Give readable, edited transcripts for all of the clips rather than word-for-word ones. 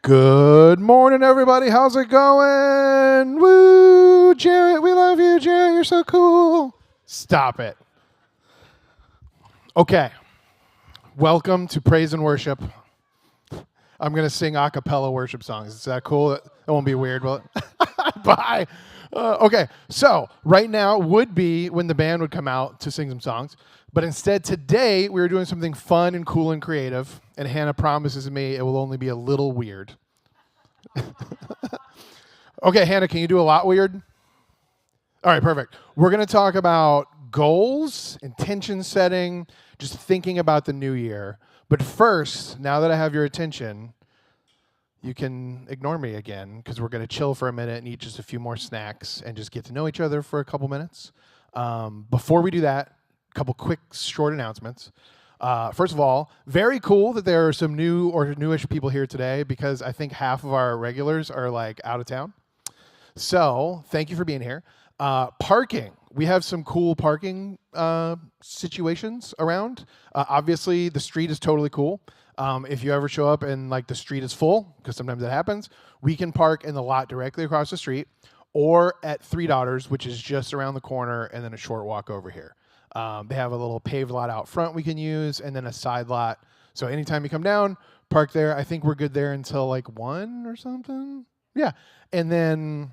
Good morning, everybody. How's it going? Woo, Jarrett, we love you, Jarrett. You're so cool. Stop it. Okay. Welcome to Praise and Worship. I'm going to sing a cappella worship songs. Is that cool? That won't be weird, will it? Bye. Okay, so right now would be when the band would come out to sing some songs. But instead, today, we were doing something fun and cool and creative. And Hannah promises me it will only be a little weird. Okay, Hannah, can you do a lot weird? All right, perfect. We're going to talk about goals, intention setting, just thinking about the new year. But first, now that I have your attention, you can ignore me again because we're going to chill for a minute and eat just a few more snacks and just get to know each other for a couple minutes. Before we do that, a couple quick short announcements. First of all, very cool that there are some new or newish people here today because I think half of our regulars are like out of town. So thank you for being here. Parking. We have some cool parking situations around. Obviously, the street is totally cool. If you ever show up and like the street is full, because sometimes that happens, we can park in the lot directly across the street or at Three Daughters, which is just around the corner and then a short walk over here. They have a little paved lot out front we can use and then a side lot. So anytime you come down, park there. I think we're good there until like 1 or something. Yeah. And then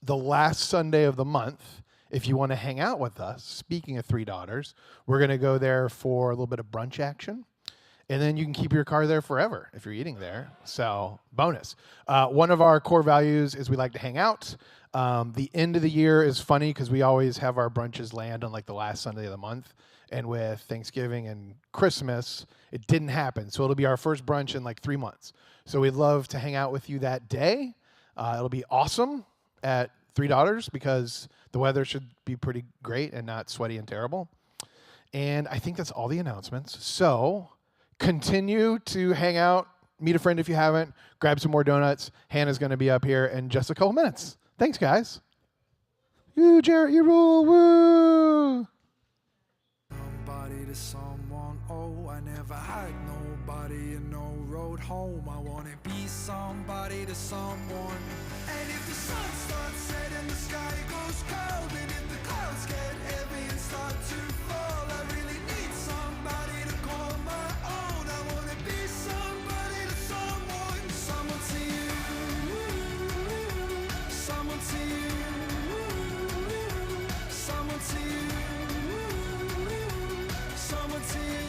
the last Sunday of the month, if you want to hang out with us, speaking of Three Daughters, we're going to go there for a little bit of brunch action. And then you can keep your car there forever if you're eating there. So bonus. One of our core values is we like to hang out. The end of the year is funny because we always have our brunches land on like the last Sunday of the month. And with Thanksgiving and Christmas, it didn't happen. So it'll be our first brunch in like 3 months. So we'd love to hang out with you that day. It'll be awesome at Three Daughters because the weather should be pretty great and not sweaty and terrible. And I think that's all the announcements. So continue to hang out, meet a friend if you haven't, grab some more donuts. Hannah's going to be up here in just a couple minutes. Thanks, guys. You, Jarrett, you rule. Woo! Somebody to someone, oh, I never had nobody and no road home. I want to be somebody to someone. And if the sun starts setting, the sky goes cold. And if the clouds get heavy and start to fall, I really need somebody to call my own. I want to be somebody to someone. Someone to you. Someone to you. Someone to you. Someone to you.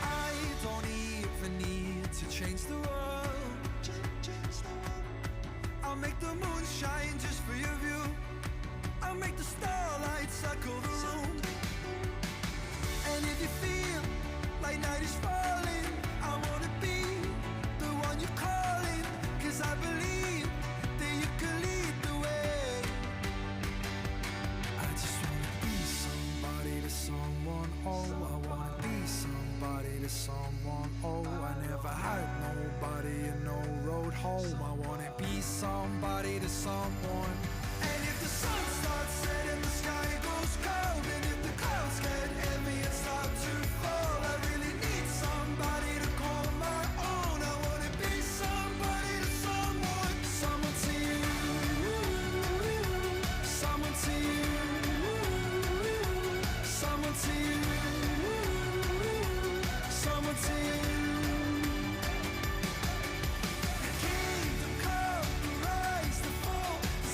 I don't even need to change the world. I'll make the moon shine just for your view. I'll make the starlight circle the room. And if you feel like night is falling, I wanna be the one you're calling. 'Cause I believe that you can lead the way. I just wanna be somebody to someone, oh, I wanna be somebody to someone, oh, I never had nobody and no road home. I wanna be somebody to someone. And if the sun starts setting, the sky goes cold. And if the clouds get heavy and start to fall, I really need somebody to call my own. I wanna be somebody to someone. Someone to you. Someone to you. Someone to you. Someone to you. The kingdom come, the rise, the fall, the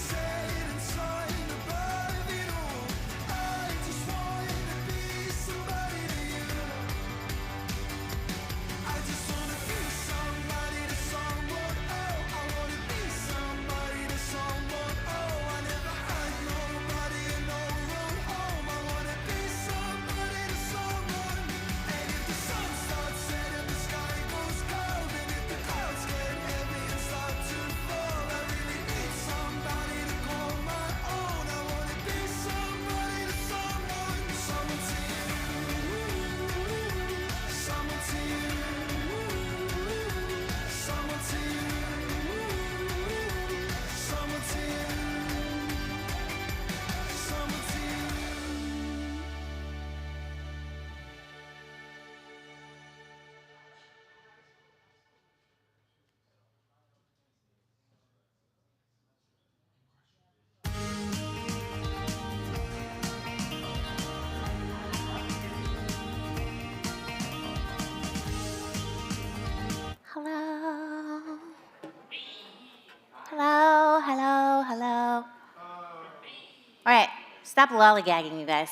Stop lollygagging, you guys.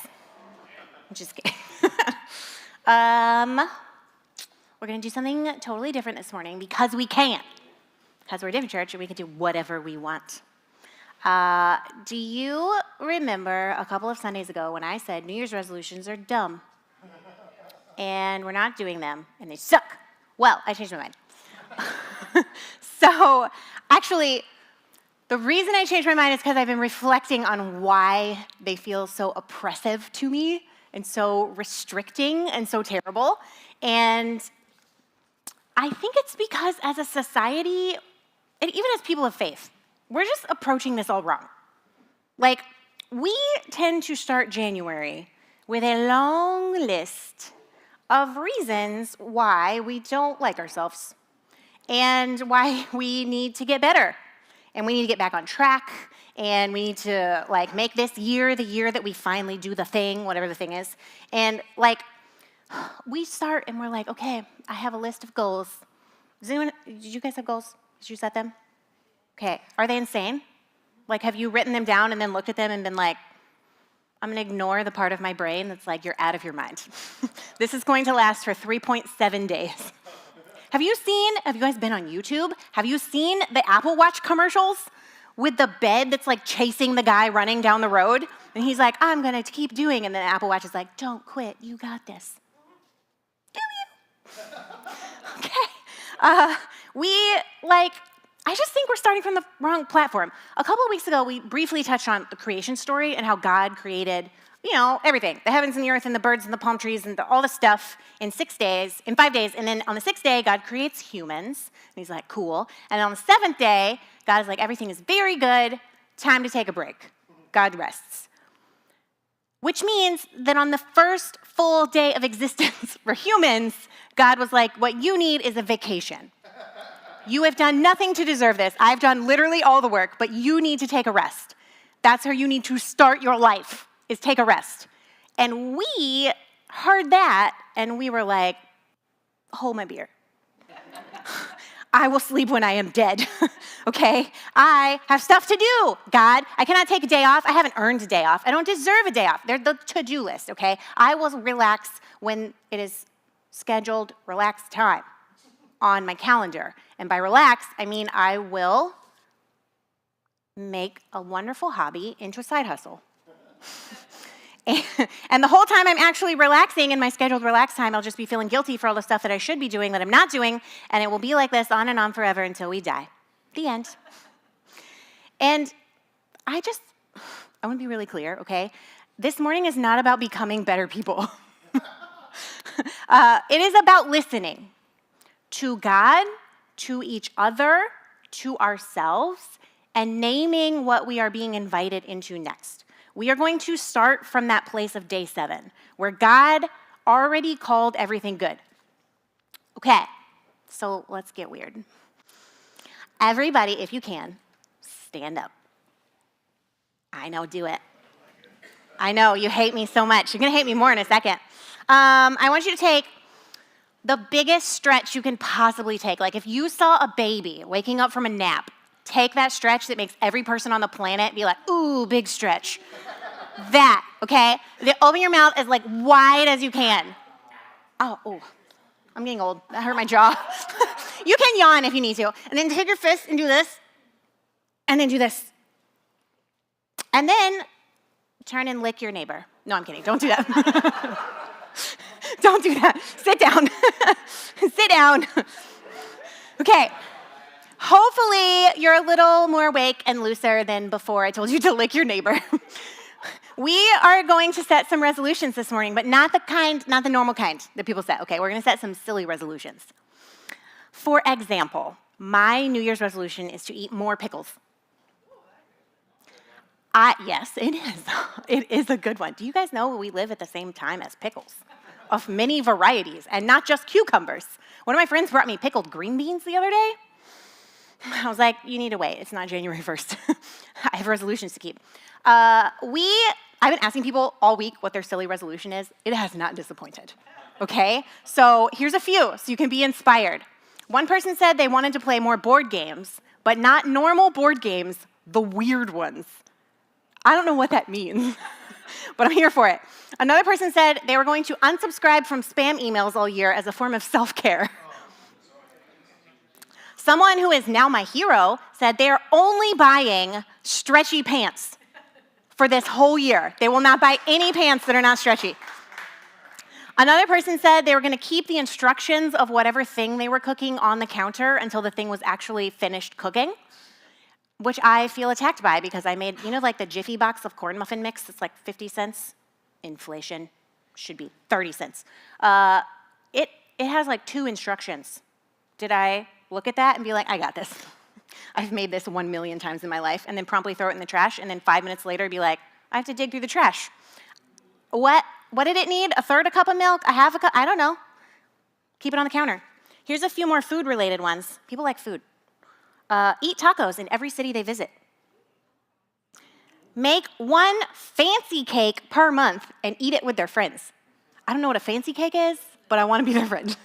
I'm just kidding. We're going to do something totally different this morning because we can. Because we're a different church and we can do whatever we want. Do you remember a couple of Sundays ago when I said New Year's resolutions are dumb? And we're not doing them, and they suck. Well, I changed my mind. So, actually, the reason I changed my mind is because I've been reflecting on why they feel so oppressive to me and so restricting and so terrible. And I think it's because as a society, and even as people of faith, we're just approaching this all wrong. Like, we tend to start January with a long list of reasons why we don't like ourselves and why we need to get better. And we need to get back on track, and we need to, like, make this year the year that we finally do the thing, whatever the thing is. And, like, we start and we're like, okay, I have a list of goals. Did you guys have goals? Did you set them? Okay, are they insane? Like, have you written them down and then looked at them and been like, I'm gonna ignore the part of my brain that's like, you're out of your mind. This is going to last for 3.7 days. Have you guys been on YouTube? Have you seen the Apple Watch commercials with the bed that's like chasing the guy running down the road? And he's like, I'm gonna keep doing, and then the Apple Watch is like, don't quit, you got this. Do you? Okay. I just think we're starting from the wrong platform. A couple of weeks ago, we briefly touched on the creation story and how God created, everything, the heavens and the earth and the birds and the palm trees and all the stuff in 5 days. And then on the 6th day, God creates humans. And he's like, cool. And on the 7th day, God is like, everything is very good. Time to take a break. God rests. Which means that on the first full day of existence for humans, God was like, what you need is a vacation. You have done nothing to deserve this. I've done literally all the work, but you need to take a rest. That's how you need to start your life, is take a rest. And we heard that, and we were like, hold my beer. I will sleep when I am dead, okay? I have stuff to do, God. I cannot take a day off. I haven't earned a day off. I don't deserve a day off. They're the to-do list, okay? I will relax when it is scheduled relaxed time on my calendar. And by relax, I mean I will make a wonderful hobby into a side hustle. And the whole time I'm actually relaxing in my scheduled relax time, I'll just be feeling guilty for all the stuff that I should be doing that I'm not doing, and it will be like this on and on forever until we die. The end. And I want to be really clear, okay? This morning is not about becoming better people. It is about listening to God, to each other, to ourselves, and naming what we are being invited into next. We are going to start from that place of day 7, where God already called everything good. Okay, so let's get weird. Everybody, if you can, stand up. I know, do it. I know, you hate me so much. You're gonna hate me more in a second. I want you to take the biggest stretch you can possibly take. Like if you saw a baby waking up from a nap, take that stretch that makes every person on the planet be like, ooh, big stretch. That, okay? Open your mouth as like wide as you can. Oh, I'm getting old. That hurt my jaw. You can yawn if you need to. And then take your fist and do this. And then do this. And then turn and lick your neighbor. No, I'm kidding. Don't do that. Don't do that. Sit down. Sit down. Okay. Hopefully, you're a little more awake and looser than before I told you to lick your neighbor. We are going to set some resolutions this morning, but not the normal kind that people set. Okay, we're going to set some silly resolutions. For example, my New Year's resolution is to eat more pickles. Yes, it is. It is a good one. Do you guys know we live at the same time as pickles of many varieties and not just cucumbers? One of my friends brought me pickled green beans the other day. I was like, you need to wait. It's not January 1st. I have resolutions to keep. I've been asking people all week what their silly resolution is. It has not disappointed, okay? So here's a few so you can be inspired. One person said they wanted to play more board games, but not normal board games, the weird ones. I don't know what that means. but I'm here for it. Another person said they were going to unsubscribe from spam emails all year as a form of self-care. Someone who is now my hero said they are only buying stretchy pants for this whole year. They will not buy any pants that are not stretchy. Another person said they were going to keep the instructions of whatever thing they were cooking on the counter until the thing was actually finished cooking, which I feel attacked by because I made, like the Jiffy box of corn muffin mix? It's like 50 cents. Inflation should be 30 cents. It has like 2 instructions. Did I look at that and be like, I got this? I've made this 1 million times in my life, and then promptly throw it in the trash, and then 5 minutes later be like, I have to dig through the trash. What did it need? A third a cup of milk? A half a cup? I don't know. Keep it on the counter. Here's a few more food-related ones. People like food. Eat tacos in every city they visit. Make 1 fancy cake per month and eat it with their friends. I don't know what a fancy cake is, but I want to be their friend.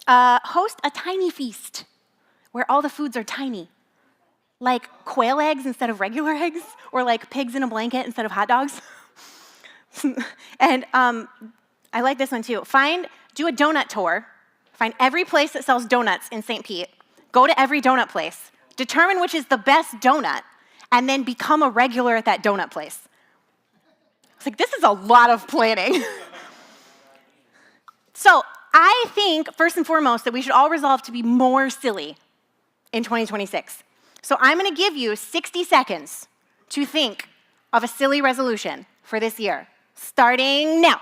Host a tiny feast where all the foods are tiny. Like quail eggs instead of regular eggs, or like pigs in a blanket instead of hot dogs. And I like this one too. Do a donut tour. Find every place that sells donuts in St. Pete. Go to every donut place. Determine which is the best donut, and then become a regular at that donut place. It's like, this is a lot of planning. So I think, first and foremost, that we should all resolve to be more silly in 2026. So I'm going to give you 60 seconds to think of a silly resolution for this year, starting now.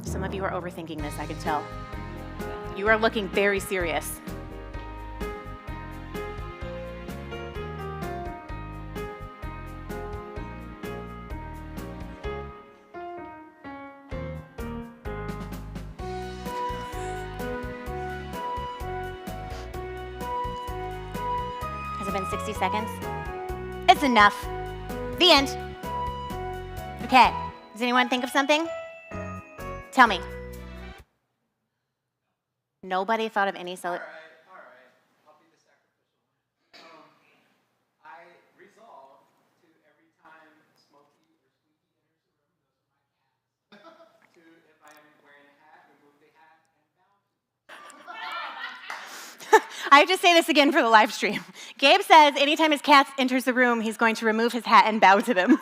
Some of you are overthinking this, I can tell. You are looking very serious. Has it been 60 seconds? It's enough. The end. Okay, does anyone think of something? Tell me. Nobody thought of any All right. I'll be the sacrificial. I resolve to every time Smokey or Squeaky enters the room, those are my cats, to if I am wearing a hat, remove the hat and bounce. I have to say this again for the live stream. Gabe says anytime his cat enters the room, he's going to remove his hat and bow to them.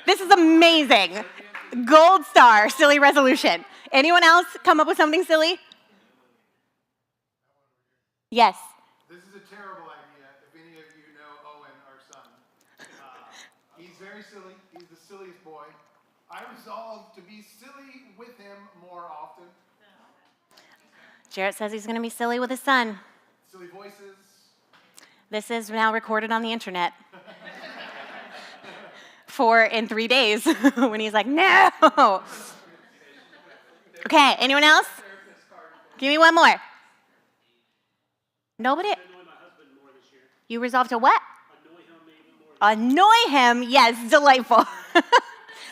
This is amazing. Gold star, silly resolution. Anyone else come up with something silly? Yes. This is a terrible idea if any of you know Owen, our son. He's very silly. He's the silliest boy. I resolve to be silly with him more often. Jarrett says he's going to be silly with his son. Silly voices. This is now recorded on the internet. In 3 days, when he's like, no. Okay, anyone else? Give me one more. Nobody? You resolved to what? Annoy him? Yes, delightful.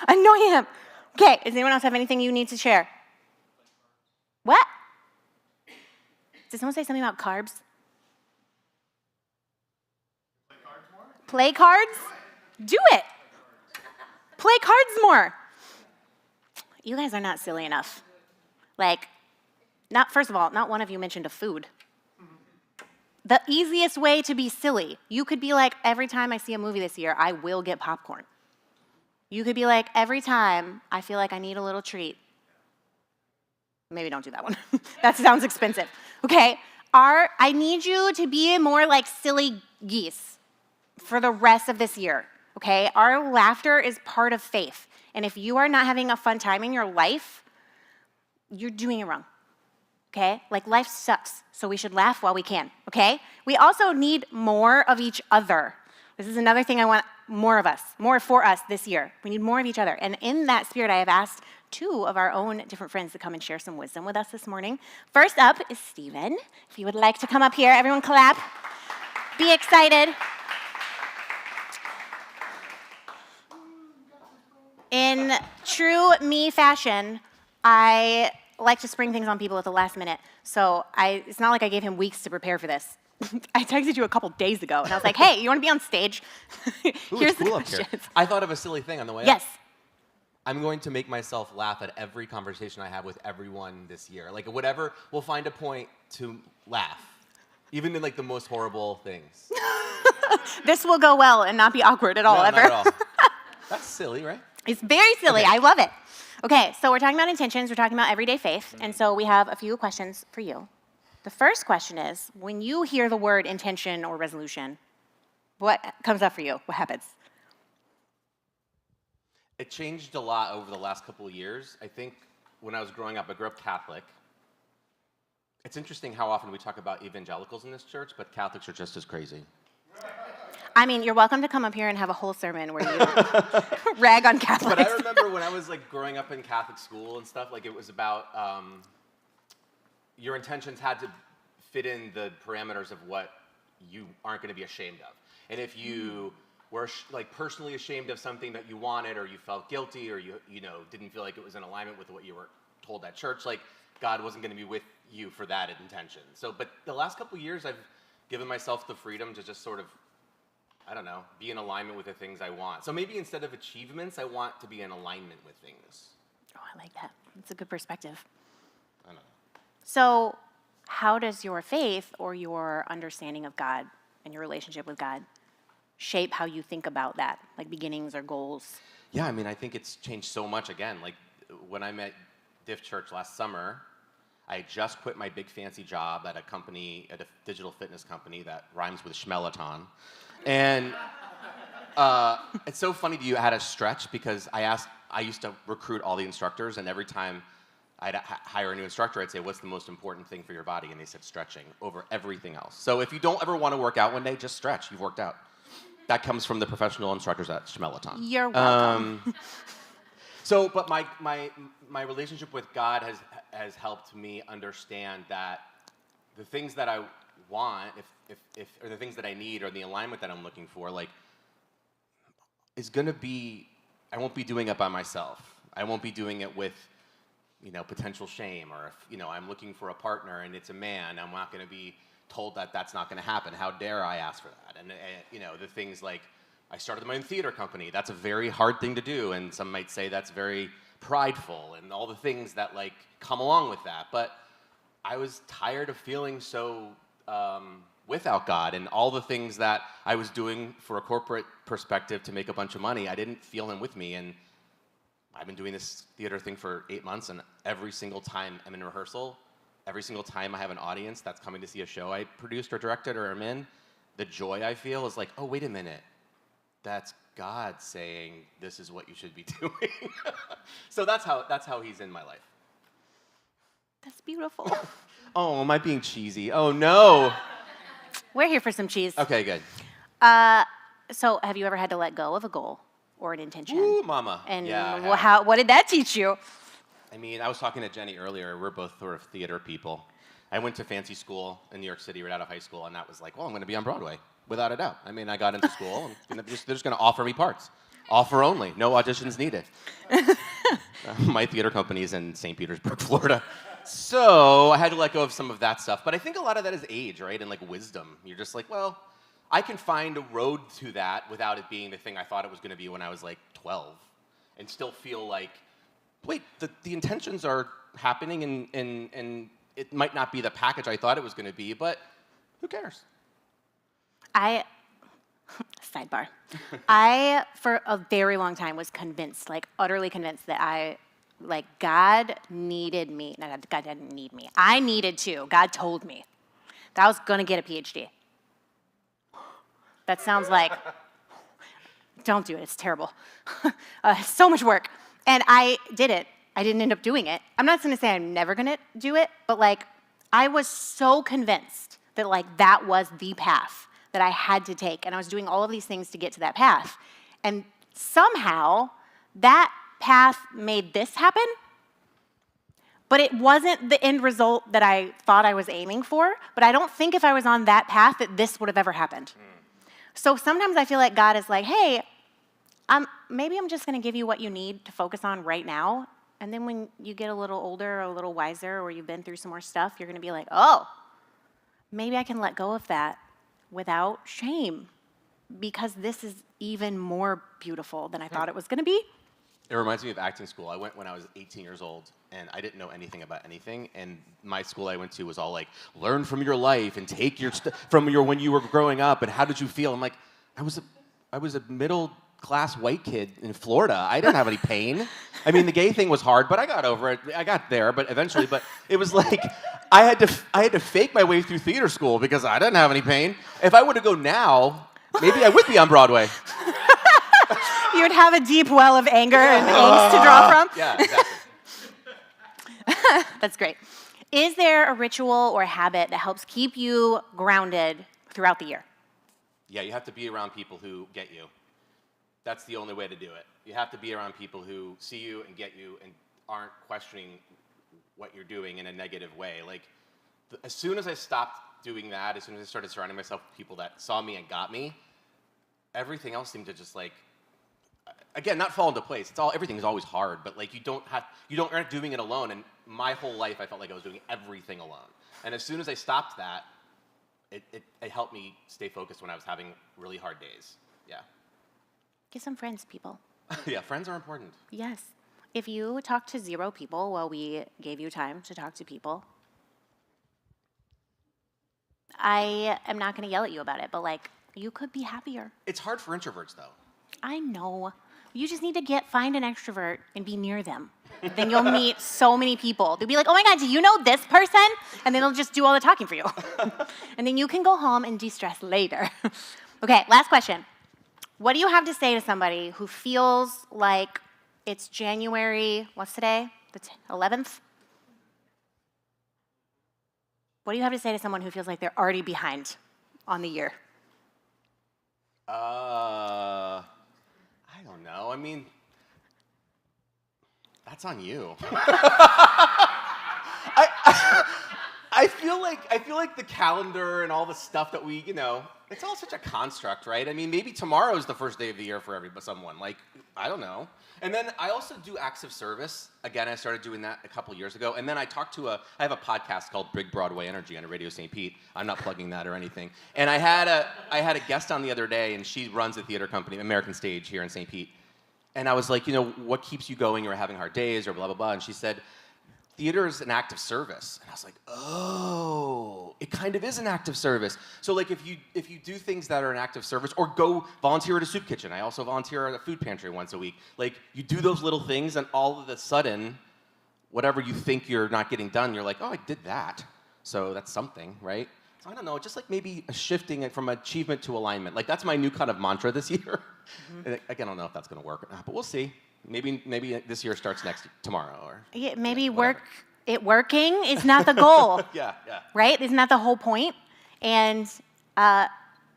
Annoy him. Okay, does anyone else have anything you need to share? What? Did someone say something about carbs? Play cards more? Play cards? Do it. Play cards more. You guys are not silly enough. First of all, not one of you mentioned a food. The easiest way to be silly, you could be like, every time I see a movie this year, I will get popcorn. You could be like, every time I feel like I need a little treat. Maybe don't do that one. That sounds expensive. Okay, I need you to be more like silly geese for the rest of this year. Okay, our laughter is part of faith. And if you are not having a fun time in your life, you're doing it wrong. Okay? Life sucks, so we should laugh while we can. Okay? We also need more of each other. This is another thing I want more of us, more for us this year. We need more of each other. And in that spirit, I have asked 2 of our own different friends to come and share some wisdom with us this morning. First up is Stephen. If you would like to come up here, everyone clap. Be excited. In true me fashion, I like to spring things on people at the last minute. So it's not like I gave him weeks to prepare for this. I texted you a couple days ago, and I was like, hey, you want to be on stage? Here's it's cool the up here. questions. I thought of a silly thing on the way Yes. up. I'm going to make myself laugh at every conversation I have with everyone this year. Like whatever, we'll find a point to laugh, even in like the most horrible things. This will go well and not be awkward at all, No, ever. not at all. That's silly, right? It's very silly. Okay. I love it. Okay, so we're talking about intentions. We're talking about everyday faith. And so we have a few questions for you. The first question is, when you hear the word intention or resolution, what comes up for you? What happens? It changed a lot over the last couple of years. I think when I was growing up, I grew up Catholic. It's interesting how often we talk about evangelicals in this church, but Catholics are just as crazy. I mean, you're welcome to come up here and have a whole sermon where you rag on Catholics. But I remember when I was like growing up in Catholic school and stuff, like it was about your intentions had to fit in the parameters of what you aren't going to be ashamed of. And if you were like personally ashamed of something that you wanted, or you felt guilty, or you didn't feel like it was in alignment with what you were told at church, like God wasn't going to be with you for that intention. So, but the last couple of years, I've given myself the freedom to just sort of, I don't know, be in alignment with the things I want. So maybe instead of achievements, I want to be in alignment with things. Oh, I like that. That's a good perspective. I don't know. So how does your faith or your understanding of God and your relationship with God shape how you think about that, like beginnings or goals? Yeah, I mean, I think it's changed so much again. Like when I met Diff Church last summer, I had just quit my big fancy job at a digital fitness company that rhymes with Schmelaton. And it's so funny that you had a stretch, because I used to recruit all the instructors, and every time I'd hire a new instructor, I'd say, what's the most important thing for your body? And they said stretching over everything else. So if you don't ever want to work out one day, just stretch. You've worked out. That comes from the professional instructors at Schmelaton. You're welcome. But my relationship with God has helped me understand that the things that I want, or the things that I need, or the alignment that I'm looking for, like, is gonna be, I won't be doing it by myself. I won't be doing it with, potential shame, or if, I'm looking for a partner and it's a man, I'm not gonna be told that that's not gonna happen. How dare I ask for that? And the things like, I started my own theater company. That's a very hard thing to do, and some might say that's very prideful, and all the things that like come along with that. But I was tired of feeling so without God, and all the things that I was doing for a corporate perspective to make a bunch of money, I didn't feel Him with me. And I've been doing this theater thing for 8 months, and every single time I'm in rehearsal, every single time I have an audience that's coming to see a show I produced or directed or am in, the joy I feel is like, oh, wait a minute. That's God saying this is what you should be doing. So that's how He's in my life. That's beautiful. Oh, am I being cheesy? Oh no. We're here for some cheese. Okay, good. So have you ever had to let go of a goal or an intention? Ooh, mama. And yeah, I have. what did that teach you? I mean, I was talking to Jenny earlier. We're both sort of theater people. I went to fancy school in New York City right out of high school, and that was like, well, I'm going to be on Broadway, without a doubt. I mean, I got into school, and they're just going to offer me parts. Offer only, no auditions needed. My theater company is in St. Petersburg, Florida. So I had to let go of some of that stuff. But I think a lot of that is age, right? And like wisdom. You're just like, well, I can find a road to that without it being the thing I thought it was going to be when I was like 12, and still feel like, wait, the intentions are happening, and it might not be the package I thought it was going to be, but who cares? Sidebar. I, for a very long time, was convinced, like utterly convinced that God needed me. No, God didn't need me. I needed to. God told me that I was going to get a PhD. That sounds like, don't do it. It's terrible. So much work. And I did it. I didn't end up doing it. I'm not going to say I'm never going to do it, but like I was so convinced that like that was the path that I had to take. And I was doing all of these things to get to that path. And somehow that path made this happen, but it wasn't the end result that I thought I was aiming for. But I don't think if I was on that path that this would have ever happened. So sometimes I feel like God is like, hey, maybe I'm just going to give you what you need to focus on right now. And then when you get a little older or a little wiser or you've been through some more stuff, you're going to be like, oh, maybe I can let go of that without shame because this is even more beautiful than I thought it was going to be. It reminds me of acting school. I went when I was 18 years old, and I didn't know anything about anything. And my school I went to was all like, learn from your life and take your from your when you were growing up, and how did you feel? I'm like, I was a middle-class white kid in Florida. I didn't have any pain. I mean, the gay thing was hard, but I got over it. I got there, but eventually. But it was like I had to fake my way through theater school because I didn't have any pain. If I were to go now, maybe I would be on Broadway. You would have a deep well of anger and angst to draw from. Yeah, exactly. That's great. Is there a ritual or habit that helps keep you grounded throughout the year? Yeah, you have to be around people who get you. That's the only way to do it. You have to be around people who see you and get you and aren't questioning what you're doing in a negative way. Like, as soon as I stopped doing that, as soon as I started surrounding myself with people that saw me and got me, everything else seemed to just like, again, not fall into place. Everything is always hard, but like aren't doing it alone. And my whole life, I felt like I was doing everything alone. And as soon as I stopped that, it helped me stay focused when I was having really hard days. Yeah. Get some friends, people. Yeah, friends are important. Yes. If you talk to 0 people while we gave you time to talk to people, I am not going to yell at you about it, but like, you could be happier. It's hard for introverts, though. I know. You just need to find an extrovert and be near them. Then you'll meet so many people. They'll be like, oh my God, do you know this person? And then they'll just do all the talking for you. And then you can go home and de-stress later. Okay, last question. What do you have to say to somebody who feels like it's January, what's today? The 11th? What do you have to say to someone who feels like they're already behind on the year? I don't know. I mean, that's on you. I feel like the calendar and all the stuff that we, it's all such a construct, right? I mean, maybe tomorrow is the first day of the year for someone. Like, I don't know. And then I also do acts of service. Again, I started doing that a couple years ago. And then I have a podcast called Big Broadway Energy on Radio St. Pete. I'm not plugging that or anything. And I had a guest on the other day, and she runs a theater company, American Stage, here in St. Pete. And I was like, what keeps you going? You're having hard days or blah, blah, blah. And she said, theater is an act of service. And I was like, oh, it kind of is an act of service. So like if you do things that are an act of service, or go volunteer at a soup kitchen. I also volunteer at a food pantry once a week. Like, you do those little things, and all of a sudden, whatever you think you're not getting done, you're like, oh, I did that. So that's something, right? So I don't know, just like maybe a shifting it from achievement to alignment. Like, that's my new kind of mantra this year. Mm-hmm. Again, I don't know if that's going to work or not, but we'll see. Maybe this year starts tomorrow, or maybe working is not the goal. yeah. Right? Isn't that the whole point? And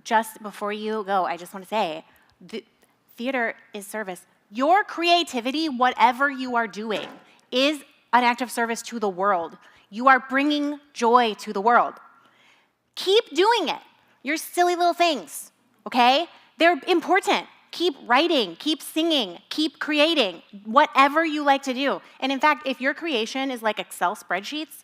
just before you go, I just want to say, theater is service. Your creativity, whatever you are doing, is an act of service to the world. You are bringing joy to the world. Keep doing it. Your silly little things, okay? They're important. Keep writing, keep singing, keep creating, whatever you like to do. And in fact, if your creation is like Excel spreadsheets,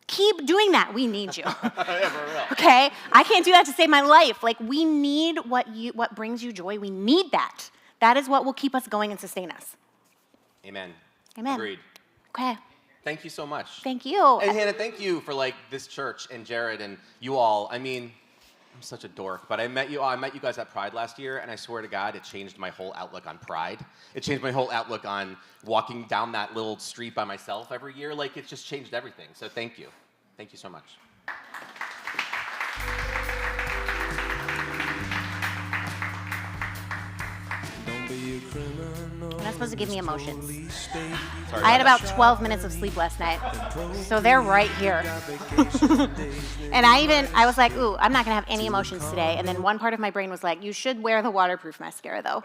keep doing that. We need you. Yeah, for real. Okay? I can't do that to save my life. Like, we need what brings you joy. We need that. That is what will keep us going and sustain us. Amen. Amen. Agreed. Okay. Thank you so much. Thank you. And Hannah, thank you for this church and Jared and you all. I mean, I'm such a dork, but I met you guys at Pride last year, and I swear to God, it changed my whole outlook on Pride. It changed my whole outlook on walking down that little street by myself every year. Like, it just changed everything. So thank you. Thank you so much. Don't be a criminal. We're not supposed supposed to give me emotions. Sorry I had about about 12 minutes of sleep last night, so they're right here. And I was like, ooh, I'm not gonna have any emotions today. And then one part of my brain was like, you should wear the waterproof mascara though.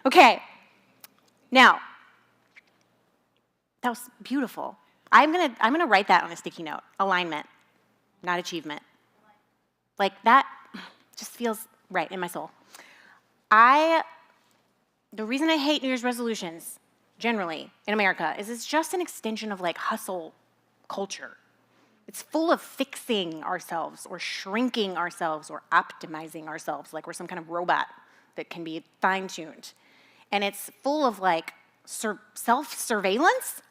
Okay, now, that was beautiful. I'm gonna write that on a sticky note. Alignment, not achievement. Like that just feels right in my soul. The reason I hate New Year's resolutions, generally, in America, is it's just an extension of like hustle culture. It's full of fixing ourselves or shrinking ourselves or optimizing ourselves like we're some kind of robot that can be fine-tuned. And it's full of like self-surveillance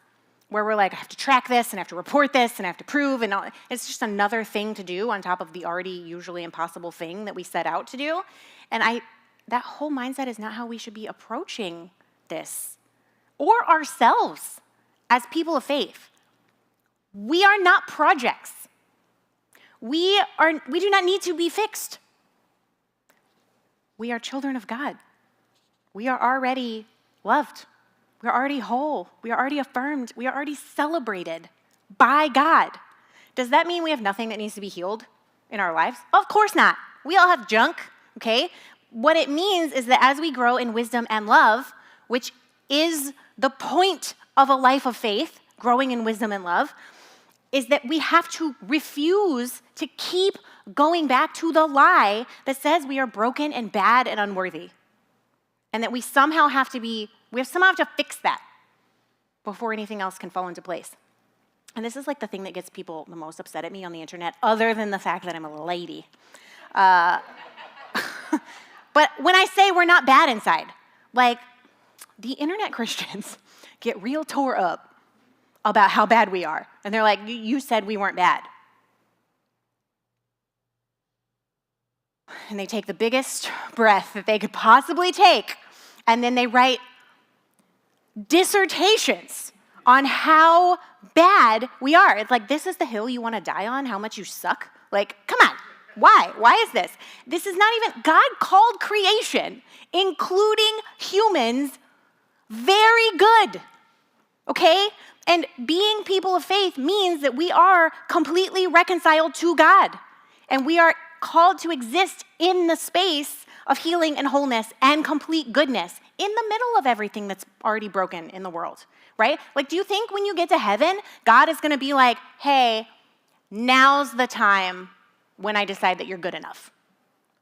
where we're like, I have to track this and I have to report this and I have to prove, and all. It's just another thing to do on top of the already usually impossible thing that we set out to do. And that whole mindset is not how we should be approaching this or ourselves as people of faith. We are not projects. We do not need to be fixed. We are children of God. We are already loved. We are already whole. We are already affirmed. We are already celebrated by God. Does that mean we have nothing that needs to be healed in our lives? Of course not. We all have junk, okay? What it means is that as we grow in wisdom and love, which is the point of a life of faith, growing in wisdom and love, is that we have to refuse to keep going back to the lie that says we are broken and bad and unworthy. And that we somehow have to fix that before anything else can fall into place. And this is like the thing that gets people the most upset at me on the internet, other than the fact that I'm a lady. But when I say we're not bad inside, like the internet Christians get real tore up about how bad we are. And they're like, you said we weren't bad. And they take the biggest breath that they could possibly take, and then they write dissertations on how bad we are. It's like, this is the hill you want to die on, how much you suck? Like, come on. Why? Why is this? This is not even, God called creation, including humans, very good, okay? And being people of faith means that we are completely reconciled to God. And we are called to exist in the space of healing and wholeness and complete goodness in the middle of everything that's already broken in the world, right? Like, do you think when you get to heaven, God is going to be like, hey, now's the time when I decide that you're good enough?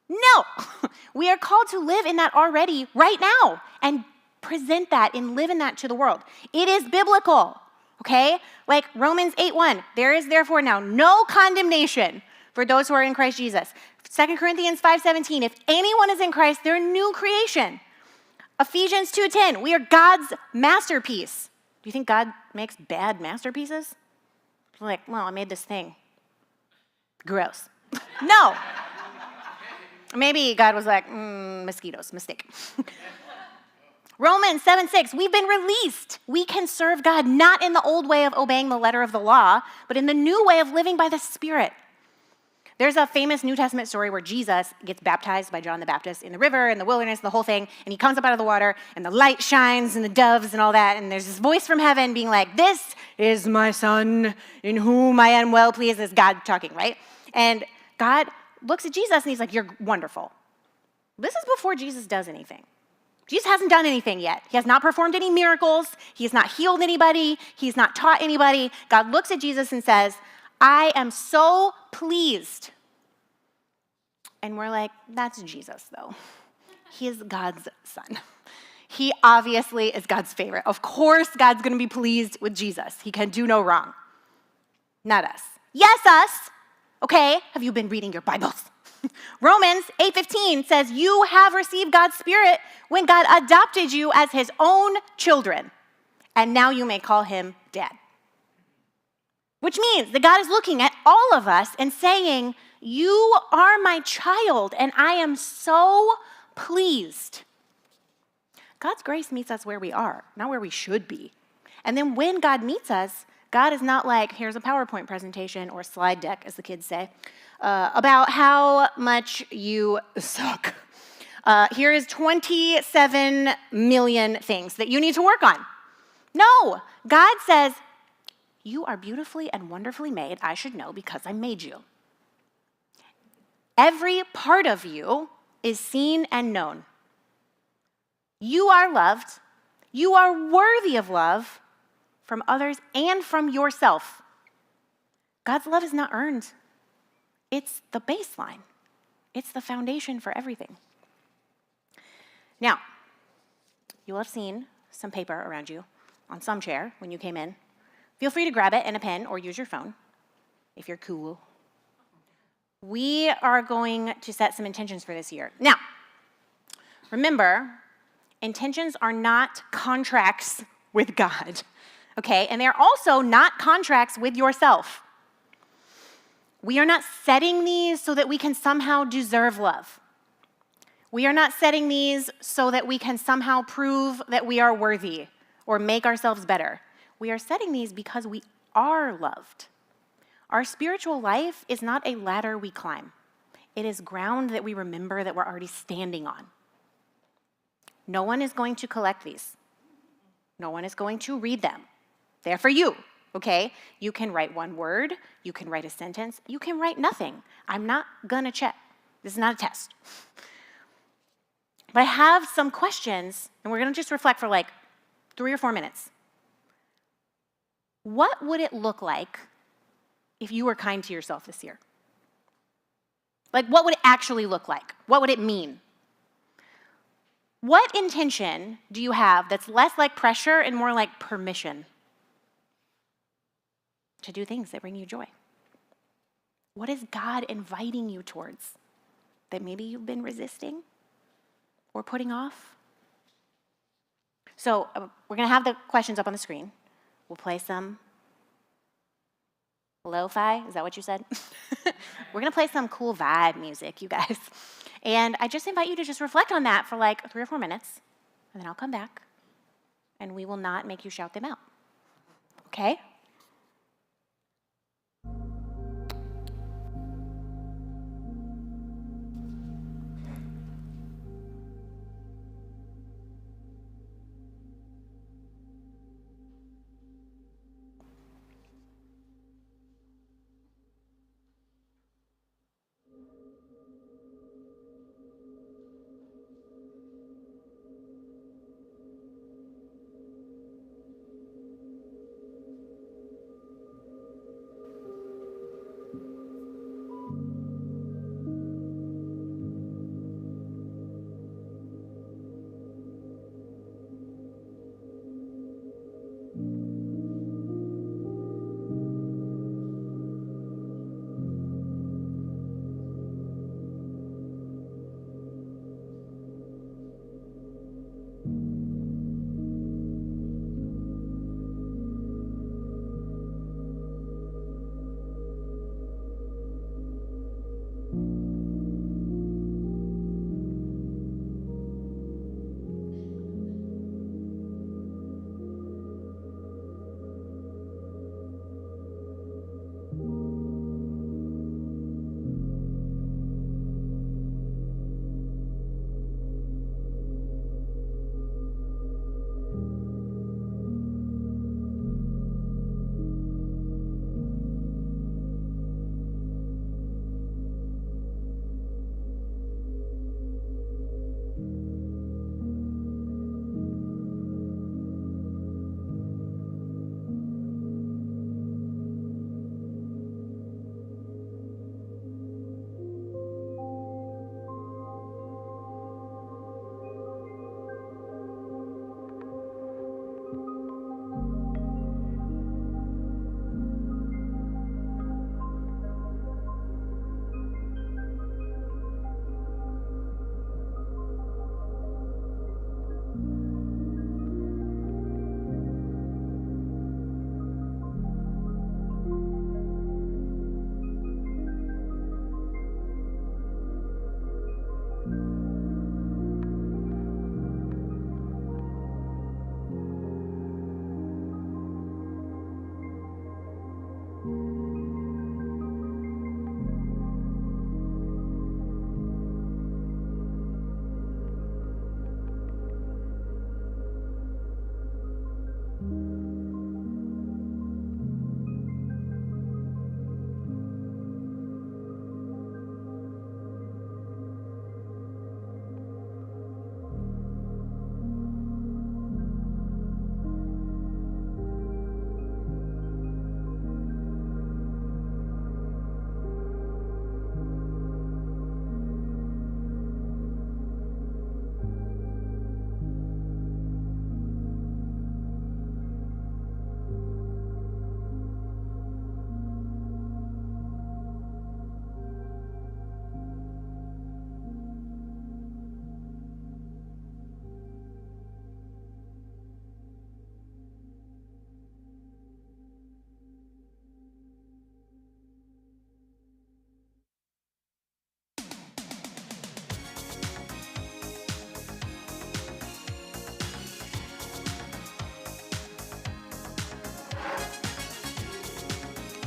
No. We are called to live in that already right now and present that and live in that to the world. It is biblical, okay? Like Romans 8:1, there is therefore now no condemnation for those who are in Christ Jesus. 2 Corinthians 5:17, if anyone is in Christ, they're a new creation. Ephesians 2:10, we are God's masterpiece. Do you think God makes bad masterpieces? Like, well, I made this thing. Gross. No. Maybe God was like, mosquitoes, mistake. Romans 7:6, we've been released. We can serve God not in the old way of obeying the letter of the law, but in the new way of living by the Spirit. There's a famous New Testament story where Jesus gets baptized by John the Baptist in the river, in the wilderness, the whole thing, and he comes up out of the water, and the light shines, and the doves, and all that, and there's this voice from heaven being like, this is my son, in whom I am well pleased. This is God talking, right? And God looks at Jesus, and he's like, you're wonderful. This is before Jesus does anything. Jesus hasn't done anything yet. He has not performed any miracles. He has not healed anybody. He's not taught anybody. God looks at Jesus and says, I am so pleased. And we're like, that's Jesus, though. He is God's son. He obviously is God's favorite. Of course, God's going to be pleased with Jesus. He can do no wrong. Not us. Yes, us. Okay, have you been reading your Bibles? Romans 8:15 says, you have received God's Spirit when God adopted you as his own children, and now you may call him dad. Which means that God is looking at all of us and saying, you are my child, and I am so pleased. God's grace meets us where we are, not where we should be. And then when God meets us, God is not like, here's a PowerPoint presentation or slide deck, as the kids say, about how much you suck. Here is 27 million things that you need to work on. No, God says, you are beautifully and wonderfully made. I should know because I made you. Every part of you is seen and known. You are loved. You are worthy of love from others and from yourself. God's love is not earned. It's the baseline. It's the foundation for everything. Now, you will have seen some paper around you on some chair when you came in. Feel free to grab it and a pen or use your phone if you're cool. We are going to set some intentions for this year. Now, remember, intentions are not contracts with God, okay? And they're also not contracts with yourself. We are not setting these so that we can somehow deserve love. We are not setting these so that we can somehow prove that we are worthy or make ourselves better. We are setting these because we are loved. Our spiritual life is not a ladder we climb. It is ground that we remember that we're already standing on. No one is going to collect these. No one is going to read them. They're for you, okay? You can write one word. You can write a sentence. You can write nothing. I'm not going to check. This is not a test. But I have some questions, and we're going to just reflect for like 3 or 4 minutes. What would it look like if you were kind to yourself this year? Like, what would it actually look like? What would it mean? What intention do you have that's less like pressure and more like permission to do things that bring you joy? What is God inviting you towards that maybe you've been resisting or putting off? So we're going to have the questions up on the screen. We'll play some lo-fi. Is that what you said? We're going to play some cool vibe music, you guys. And I just invite you to just reflect on that for like 3 or 4 minutes, and then I'll come back, and we will not make you shout them out. Okay?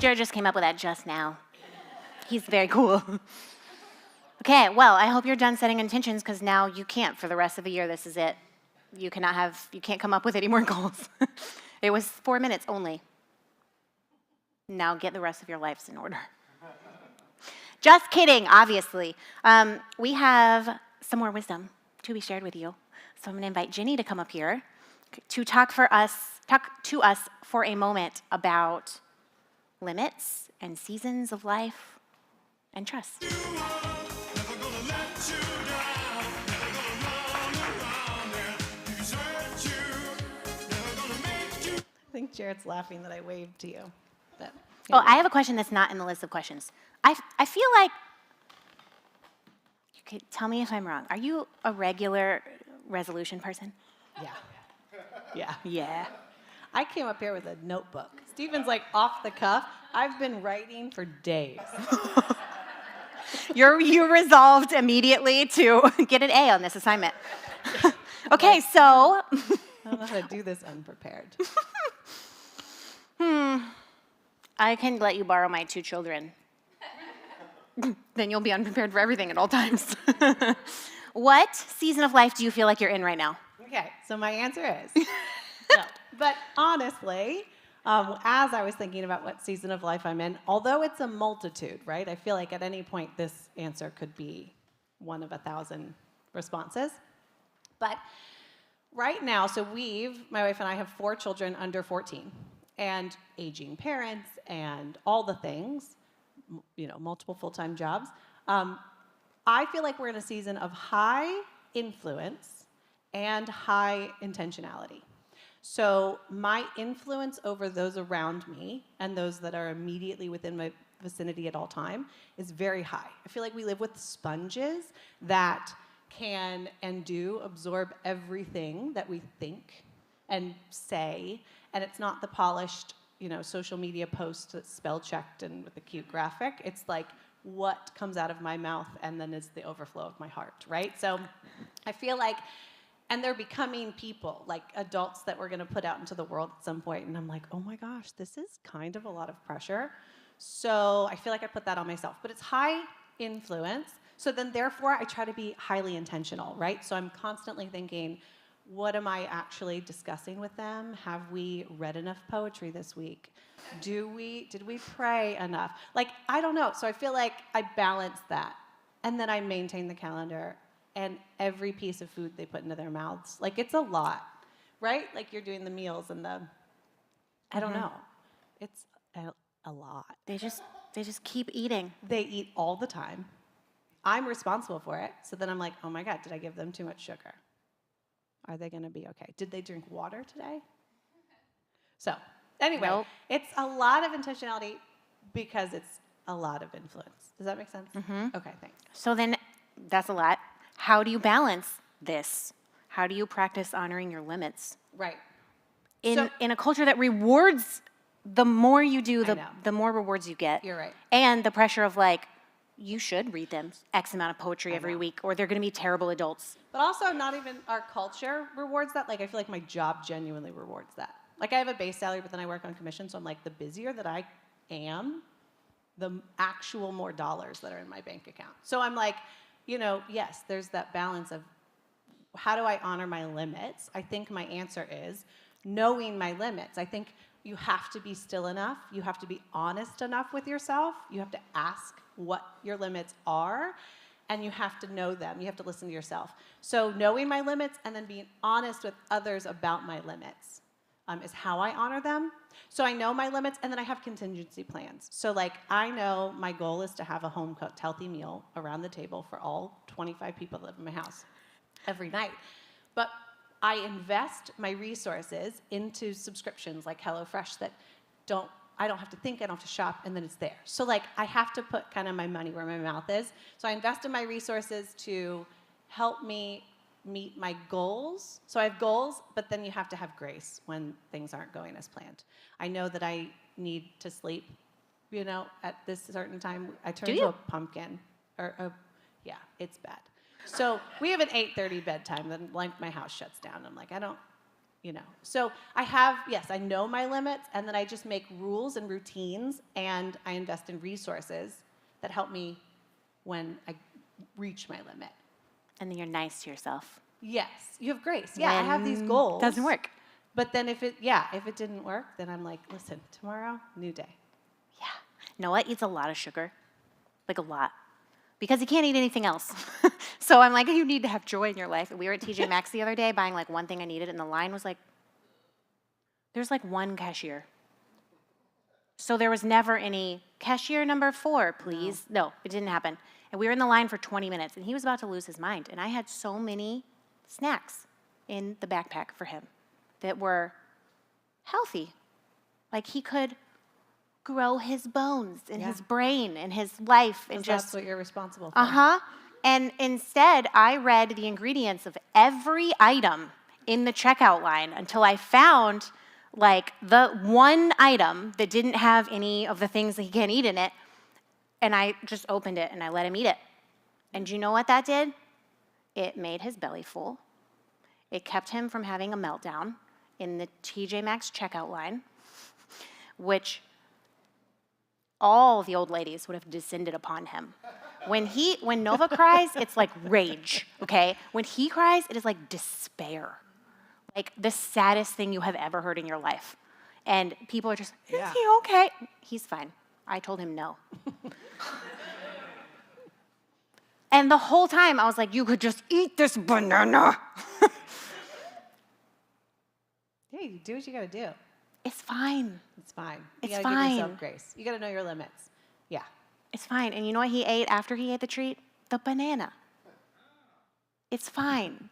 Jared just came up with that just now. He's very cool. Okay, well, I hope you're done setting intentions because now you can't for the rest of the year. This is it. You can't come up with any more goals. It was 4 minutes only. Now get the rest of your lives in order. Just kidding, obviously. We have some more wisdom to be shared with you. So I'm going to invite Ginny to come up here to talk to us for a moment about limits and seasons of life and trust. I think Jared's laughing that I waved to you. But Oh, I have a question that's not in the list of questions. I feel like, you could tell me if I'm wrong. Are you a regular resolution person? yeah. Yeah. Yeah. I came up here with a notebook. Steven's like off the cuff. I've been writing for days. You resolved immediately to get an A on this assignment. Okay, so I don't know how to do this unprepared. I can let you borrow my 2 children. Then you'll be unprepared for everything at all times. What season of life do you feel like you're in right now? Okay, so my answer is no. But honestly, as I was thinking about what season of life I'm in, although it's a multitude, right? I feel like at any point this answer could be one of 1,000 responses. But right now, so my wife and I have 4 children under 14 and aging parents and all the things, multiple full-time jobs. I feel like we're in a season of high influence and high intentionality. So my influence over those around me and those that are immediately within my vicinity at all time is very high. I feel like we live with sponges that can and do absorb everything that we think and say, and it's not the polished, social media post that's spell checked and with a cute graphic. It's like what comes out of my mouth and then is the overflow of my heart, right? So I feel like, and they're becoming people, like adults that we're gonna put out into the world at some point, and I'm like, oh my gosh, this is kind of a lot of pressure. So I feel like I put that on myself, but it's high influence. So then therefore I try to be highly intentional, right? So I'm constantly thinking, what am I actually discussing with them? Have we read enough poetry this week? Did we pray enough? Like, I don't know. So I feel like I balance that. And then I maintain the calendar and every piece of food they put into their mouths. Like, it's a lot, right? Like you're doing the meals and I don't know. It's a lot. They just keep eating. They eat all the time. I'm responsible for it. So then I'm like, oh my God, did I give them too much sugar? Are they going to be okay? Did they drink water today? So anyway, Nope. It's a lot of intentionality because it's a lot of influence. Does that make sense? Mm-hmm. Okay, thanks. So then that's a lot. How do you balance this? How do you practice honoring your limits? Right. In a culture that rewards, the more you do, I know. the more rewards you get. You're right. And the pressure of like, you should read them X amount of poetry every know. week or they're going to be terrible adults. But also not even our culture rewards that. Like, I feel like my job genuinely rewards that. Like, I have a base salary, but then I work on commission. So I'm like, the busier that I am, the actual more dollars that are in my bank account. So I'm like, yes, there's that balance of how do I honor my limits? I think my answer is knowing my limits. I think you have to be still enough. You have to be honest enough with yourself. You have to ask what your limits are, and you have to know them. You have to listen to yourself. So knowing my limits and then being honest with others about my limits is how I honor them. So I know my limits, and then I have contingency plans. So like, I know my goal is to have a home-cooked healthy meal around the table for all 25 people that live in my house every night. But I invest my resources into subscriptions like HelloFresh that I don't have to think, I don't have to shop, and then it's there. So like, I have to put kind of my money where my mouth is. So I invest in my resources to help me meet my goals. So I have goals, but then you have to have grace when things aren't going as planned. I know that I need to sleep, at this certain time. I turn into a pumpkin, yeah, it's bad. So we have an 8:30 bedtime, then like my house shuts down. I'm like, So yes, I know my limits, and then I just make rules and routines, and I invest in resources that help me when I reach my limit. And then you're nice to yourself. Yes, you have grace. Yeah, I have these When goals. Doesn't work. But then if it didn't work, then I'm like, listen, tomorrow, new day. Yeah. Noah eats a lot of sugar, like a lot, because he can't eat anything else. So I'm like, you need to have joy in your life. And we were at TJ Maxx the other day buying like one thing I needed, and the line was like, there's like one cashier. So there was never any cashier number 4, please. No, it didn't happen. And we were in the line for 20 minutes, and he was about to lose his mind. And I had so many snacks in the backpack for him that were healthy. Like he could grow his bones and his brain and his life and just. That's what you're responsible for. Uh-huh. And instead, I read the ingredients of every item in the checkout line until I found like the one item that didn't have any of the things that he can't eat in it. And I just opened it and I let him eat it. And do you know what that did? It made his belly full. It kept him from having a meltdown in the TJ Maxx checkout line, which all the old ladies would have descended upon him. When Nova cries, it's like rage, okay? When he cries, it is like despair. Like the saddest thing you have ever heard in your life. And people are just, is he okay? He's fine. I told him no. And the whole time I was like, you could just eat this banana. Hey, you do what you gotta do. It's fine. It's fine. It's you gotta fine. give yourself grace. You gotta know your limits. Yeah. It's fine. And you know what he ate after he ate the treat? The banana. It's fine.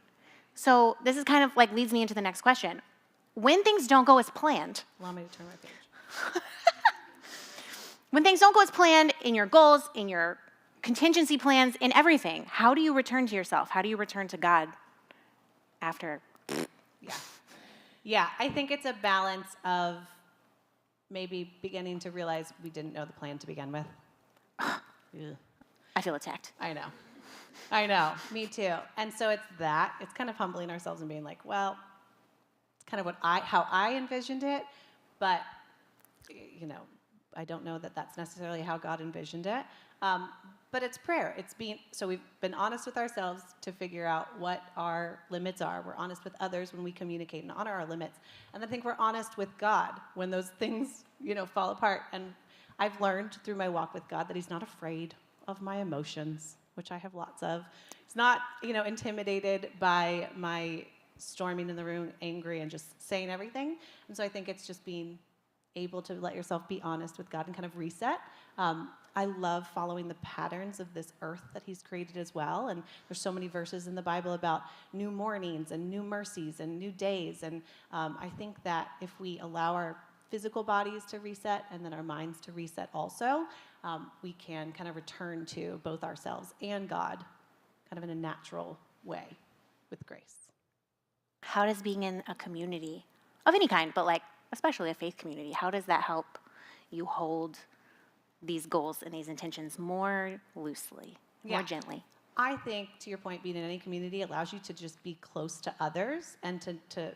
So this is kind of like leads me into the next question. When things don't go as planned, Allow me to turn my page. when things don't go as planned in your goals, in your contingency plans, in everything, how do you return to yourself? How do you return to God after? Yeah, I think it's a balance of maybe beginning to realize we didn't know the plan to begin with. Ugh. I feel attacked. I know, me too. And so it's kind of humbling ourselves and being like, well, it's kind of how I envisioned it, but I don't know that that's necessarily how God envisioned it. But it's prayer. So we've been honest with ourselves to figure out what our limits are. We're honest with others when we communicate and honor our limits. And I think we're honest with God when those things, fall apart. And I've learned through my walk with God that he's not afraid of my emotions, which I have lots of. He's not, intimidated by my storming in the room, angry, and just saying everything. And so I think it's just being able to let yourself be honest with God and kind of reset. I love following the patterns of this earth that he's created as well. And there's so many verses in the Bible about new mornings and new mercies and new days. And I think that if we allow our physical bodies to reset and then our minds to reset also, we can kind of return to both ourselves and God kind of in a natural way with grace. How does being in a community of any kind, but like especially a faith community, how does that help you hold these goals and these intentions more loosely, more gently? I think, to your point, being in any community allows you to just be close to others and to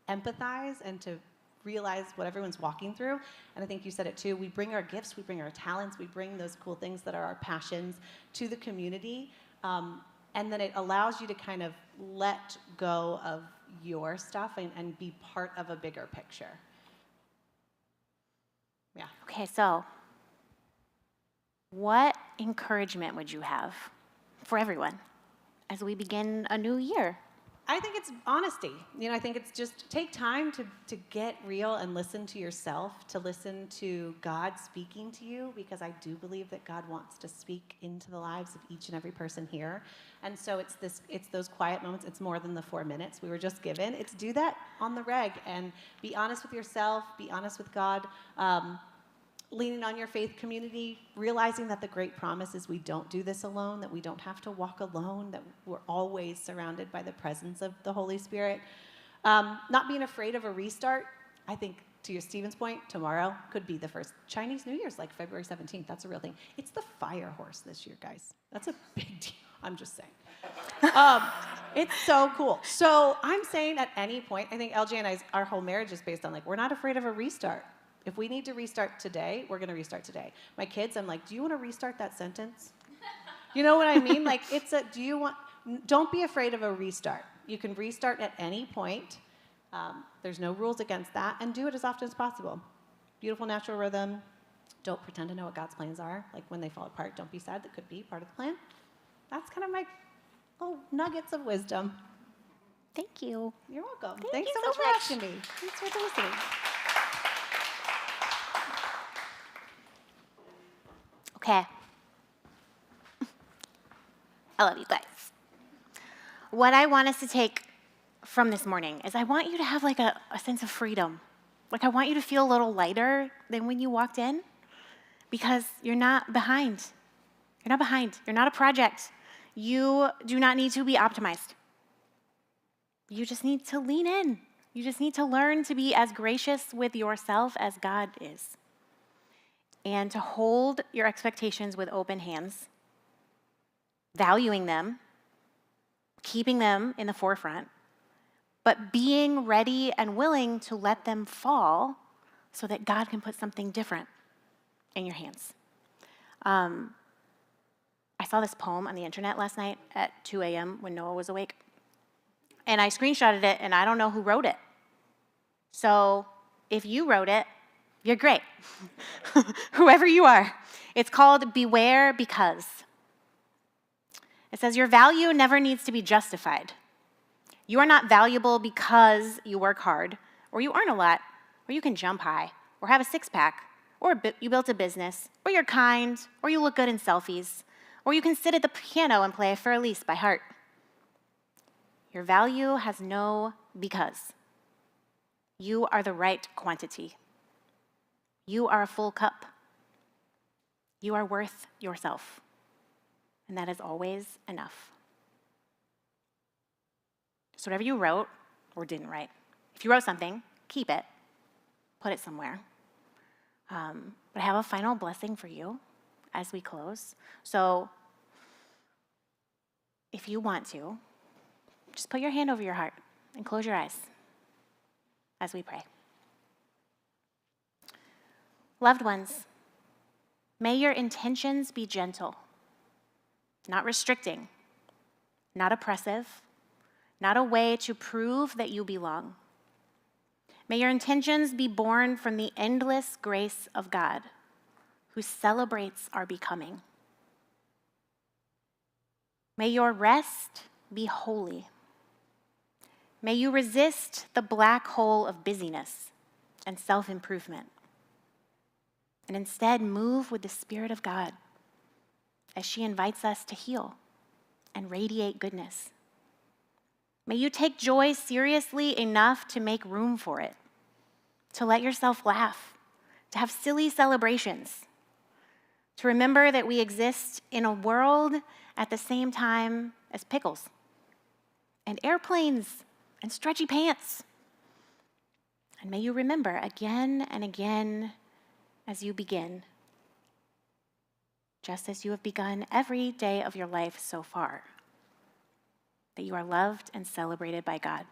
empathize and to realize what everyone's walking through. And I think you said it too. We bring our gifts, we bring our talents, we bring those cool things that are our passions to the community. And then it allows you to kind of let go of your stuff and be part of a bigger picture. Yeah. Okay, so what encouragement would you have for everyone as we begin a new year? I think it's honesty. I think it's just take time to get real and listen to yourself, to listen to God speaking to you, because I do believe that God wants to speak into the lives of each and every person here. And so it's those quiet moments. It's more than the 4 minutes we were just given. It's do that on the reg and be honest with yourself, be honest with God. Leaning on your faith community, realizing that the great promise is we don't do this alone, that we don't have to walk alone, that we're always surrounded by the presence of the Holy Spirit. Not being afraid of a restart. I think, to your Stephen's point, tomorrow could be the first Chinese New Year's, like February 17th. That's a real thing. It's the fire horse this year, guys. That's a big deal. I'm just saying. It's so cool. So I'm saying at any point, I think LJ and I's, our whole marriage is based on like, we're not afraid of a restart. If we need to restart today, we're going to restart today. My kids, I'm like, do you want to restart that sentence? You know what I mean? Like, don't be afraid of a restart. You can restart at any point. There's no rules against that, and do it as often as possible. Beautiful natural rhythm. Don't pretend to know what God's plans are. Like when they fall apart, don't be sad. That could be part of the plan. That's kind of my little nuggets of wisdom. Thank you. You're welcome. Thank Thanks you so so much for much. asking me. Thanks for listening. Okay. I love you guys. What I want us to take from this morning is I want you to have like a sense of freedom. Like I want you to feel a little lighter than when you walked in because you're not behind. You're not behind. You're not a project. You do not need to be optimized. You just need to lean in. You just need to learn to be as gracious with yourself as God is. And to hold your expectations with open hands, valuing them, keeping them in the forefront, but being ready and willing to let them fall so that God can put something different in your hands. I saw this poem on the internet last night at 2 a.m. when Noah was awake. And I screenshotted it, and I don't know who wrote it. So if you wrote it, you're great. Whoever you are. It's called Beware Because. It says, your value never needs to be justified. You are not valuable because you work hard, or you earn a lot, or you can jump high, or have a six-pack, or you built a business, or you're kind, or you look good in selfies, or you can sit at the piano and play Für Elise by heart. Your value has no because. You are the right quantity. You are a full cup. You are worth yourself. And that is always enough. So whatever you wrote or didn't write, if you wrote something, keep it, put it somewhere. But I have a final blessing for you as we close. So if you want to, just put your hand over your heart and close your eyes as we pray. Loved ones, may your intentions be gentle, not restricting, not oppressive, not a way to prove that you belong. May your intentions be born from the endless grace of God, who celebrates our becoming. May your rest be holy. May you resist the black hole of busyness and self-improvement, and instead move with the Spirit of God as she invites us to heal and radiate goodness. May you take joy seriously enough to make room for it, to let yourself laugh, to have silly celebrations, to remember that we exist in a world at the same time as pickles and airplanes and stretchy pants. And may you remember again and again as you begin, just as you have begun every day of your life so far, that you are loved and celebrated by God.